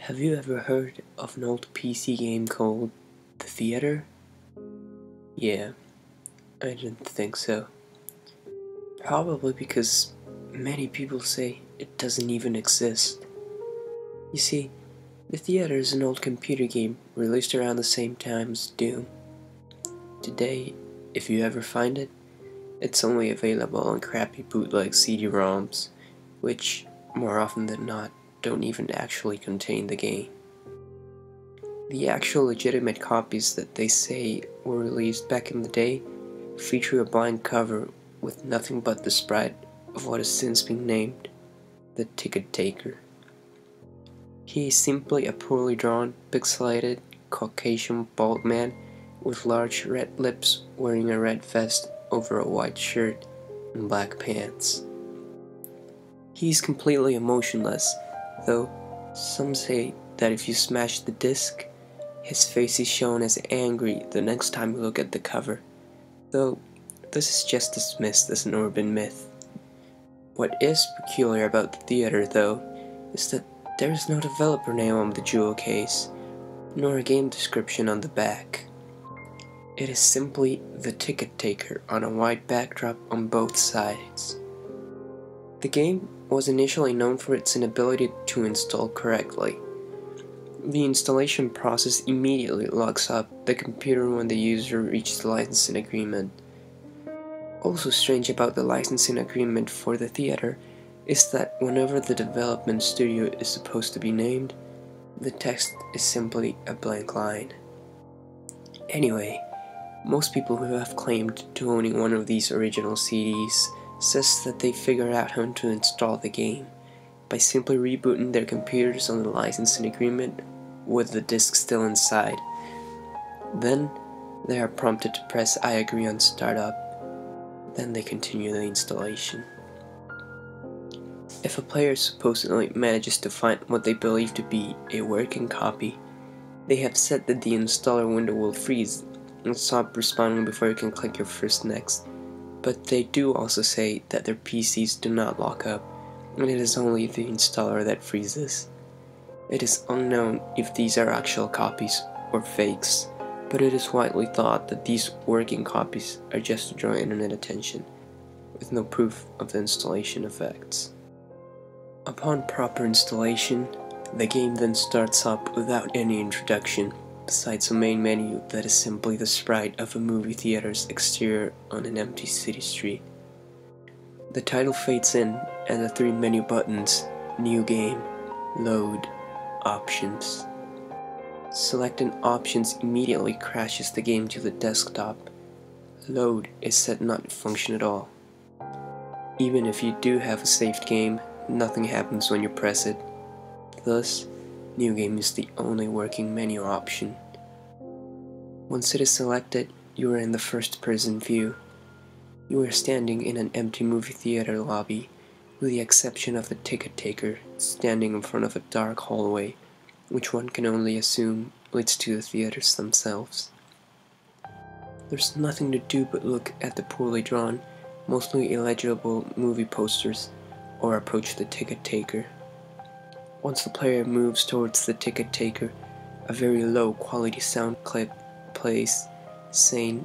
Have you ever heard of an old PC game called The Theater? Yeah, I didn't think so. Probably because many people say it doesn't even exist. You see, The Theater is an old computer game released around the same time as Doom. Today, if you ever find it, it's only available on crappy bootleg CD-ROMs, which, more often than not, don't even actually contain the game. The actual legitimate copies that they say were released back in the day feature a blank cover with nothing but the sprite of what has since been named the Ticket Taker. He is simply a poorly drawn, pixelated, Caucasian bald man with large red lips wearing a red vest over a white shirt and black pants. He is completely emotionless, though some say that if you smash the disc, his face is shown as angry the next time you look at the cover, though this is just dismissed as an urban myth. What is peculiar about the theater, though, is that there is no developer name on the jewel case, nor a game description on the back. It is simply the Ticket Taker on a white backdrop on both sides. The game was initially known for its inability to install correctly. The installation process immediately locks up the computer when the user reaches the licensing agreement. Also strange about the licensing agreement for the theater is that whenever the development studio is supposed to be named, the text is simply a blank line. Anyway, most people who have claimed to owning one of these original CDs says that they figured out how to install the game by simply rebooting their computers on the licensing agreement with the disc still inside. Then they are prompted to press I agree on startup. Then they continue the installation. If a player supposedly manages to find what they believe to be a working copy, they have said that the installer window will freeze and stop responding before you can click your first next. But they do also say that their PCs do not lock up, and it is only the installer that freezes. It is unknown if these are actual copies or fakes, but it is widely thought that these working copies are just to draw internet attention, with no proof of the installation effects. Upon proper installation, the game then starts up without any introduction, besides a main menu that is simply the sprite of a movie theater's exterior on an empty city street. The title fades in, and the three menu buttons, New Game, Load, Options. Selecting Options immediately crashes the game to the desktop. Load is said not to function at all. Even if you do have a saved game, nothing happens when you press it. Thus, New Game is the only working menu option. Once it is selected, you are in the first-person view. You are standing in an empty movie theater lobby, with the exception of the ticket taker standing in front of a dark hallway, which one can only assume leads to the theaters themselves. There's nothing to do but look at the poorly drawn, mostly illegible movie posters, or approach the ticket taker. Once the player moves towards the ticket taker, a very low quality sound clip plays, saying,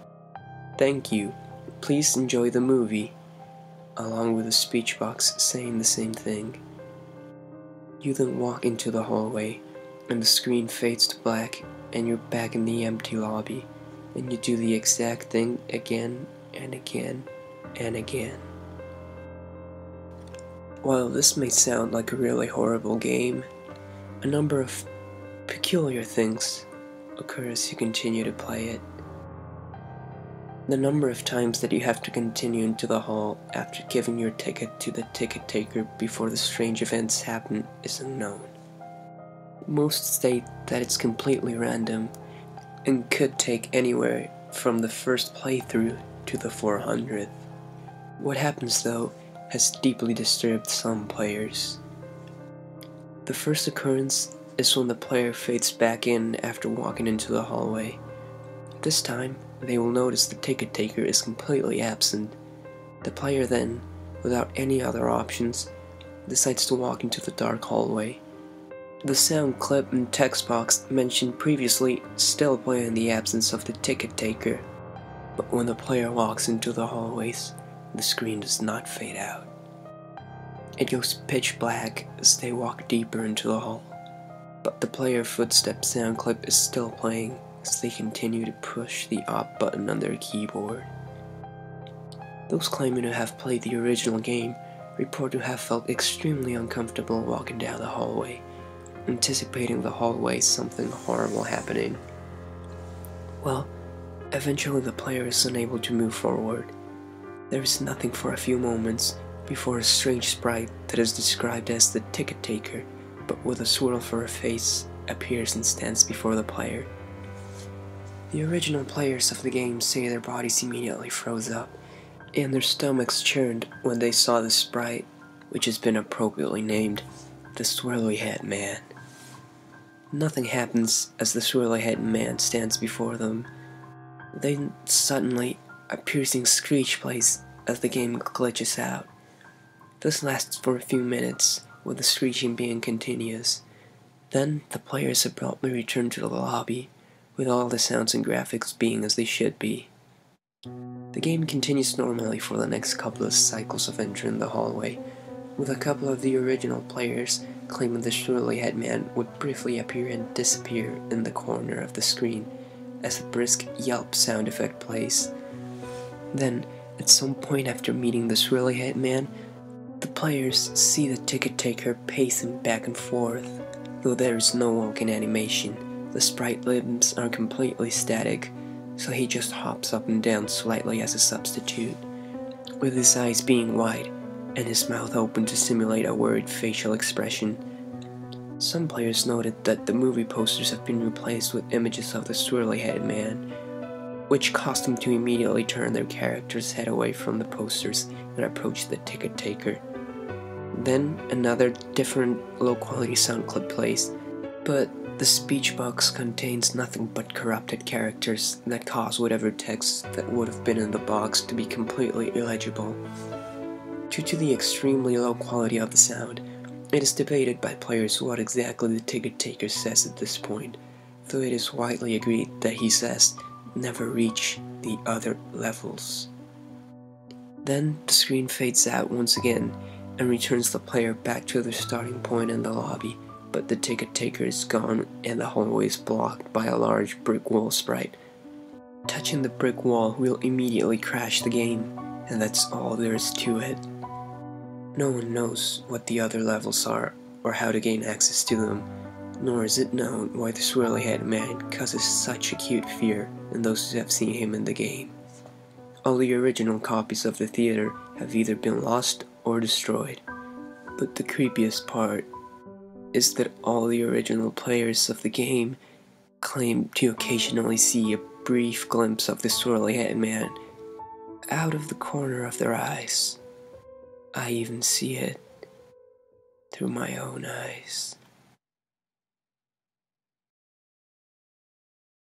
"Thank you, please enjoy the movie," along with a speech box saying the same thing. You then walk into the hallway, and the screen fades to black, and you're back in the empty lobby, and you do the exact thing again and again and again. While this may sound like a really horrible game, a number of peculiar things occur as you continue to play it. The number of times that you have to continue into the hall after giving your ticket to the ticket taker before the strange events happen is unknown. Most state that it's completely random and could take anywhere from the first playthrough to the 400th. What happens though has deeply disturbed some players. The first occurrence is when the player fades back in after walking into the hallway. This time, they will notice the ticket taker is completely absent. The player then, without any other options, decides to walk into the dark hallway. The sound clip and text box mentioned previously still play in the absence of the ticket taker, but when the player walks into the hallways, the screen does not fade out. It goes pitch black as they walk deeper into the hall, but the player footstep sound clip is still playing as they continue to push the up button on their keyboard. Those claiming to have played the original game report to have felt extremely uncomfortable walking down the hallway, anticipating the hallway something horrible happening. Well, eventually the player is unable to move forward. There is nothing for a few moments before a strange sprite that is described as the ticket taker, but with a swirl for a face, appears and stands before the player. The original players of the game say their bodies immediately froze up, and their stomachs churned when they saw the sprite, which has been appropriately named the Swirly Head Man. Nothing happens as the Swirly Head Man stands before them. Then suddenly a piercing screech plays as the game glitches out. This lasts for a few minutes, with the screeching being continuous. Then the players abruptly return to the lobby, with all the sounds and graphics being as they should be. The game continues normally for the next couple of cycles of entering the hallway, with a couple of the original players claiming the Swirly Head Man would briefly appear and disappear in the corner of the screen as a brisk yelp sound effect plays. Then, at some point after meeting the Swirly Head Man, the players see the ticket taker pacing back and forth. Though there is no walking animation, the sprite limbs are completely static, so he just hops up and down slightly as a substitute, with his eyes being wide and his mouth open to simulate a worried facial expression. Some players noted that the movie posters have been replaced with images of the Swirly Head Man, which caused them to immediately turn their character's head away from the posters and approach the ticket taker. Then another different low-quality sound clip plays, but the speech box contains nothing but corrupted characters that cause whatever text that would have been in the box to be completely illegible. Due to the extremely low quality of the sound, it is debated by players what exactly the ticket taker says at this point, though it is widely agreed that he says, "Never reach the other levels." Then the screen fades out once again and returns the player back to their starting point in the lobby, but the ticket taker is gone and the hallway is blocked by a large brick wall sprite. Touching the brick wall will immediately crash the game, and that's all there is to it. No one knows what the other levels are or how to gain access to them, nor is it known why the Swirly Head Man causes such acute fear in those who have seen him in the game. All the original copies of the theater have either been lost or destroyed, but the creepiest part is that all the original players of the game claim to occasionally see a brief glimpse of the Swirly Head Man out of the corner of their eyes. I even see it through my own eyes.